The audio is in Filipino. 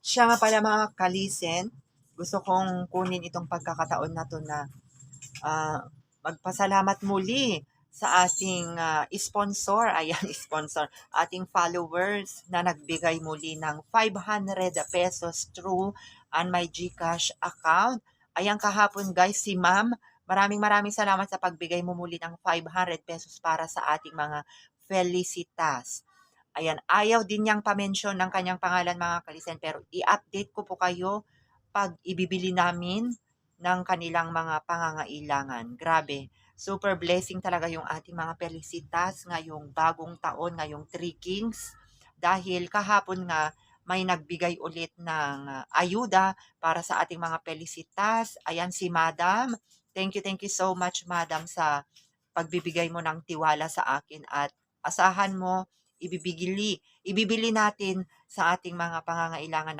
Siya nga pala mga kalisen, gusto kong kunin itong pagkakataon na to na ah, magpasalamat muli sa ating sponsor, ayan, sponsor, ating followers na nagbigay muli ng 500 pesos through on my GCash account. Ayan, kahapon guys, si ma'am, maraming salamat sa pagbigay mo muli ng 500 pesos para sa ating mga felicitas. Ayan, ayaw din niyang pa-mention ng kanyang pangalan mga kalisen, pero i-update ko po kayo pag ibibili namin ng kanilang mga pangangailangan. Grabe, super blessing talaga yung ating mga felicitas ngayong bagong taon, ngayong Three Kings. Dahil kahapon nga, may nagbigay ulit ng ayuda para sa ating mga felicitas. Ayan si Madam. Thank you so much Madam sa pagbibigay mo ng tiwala sa akin at asahan mo ibibili natin sa ating mga pangangailangan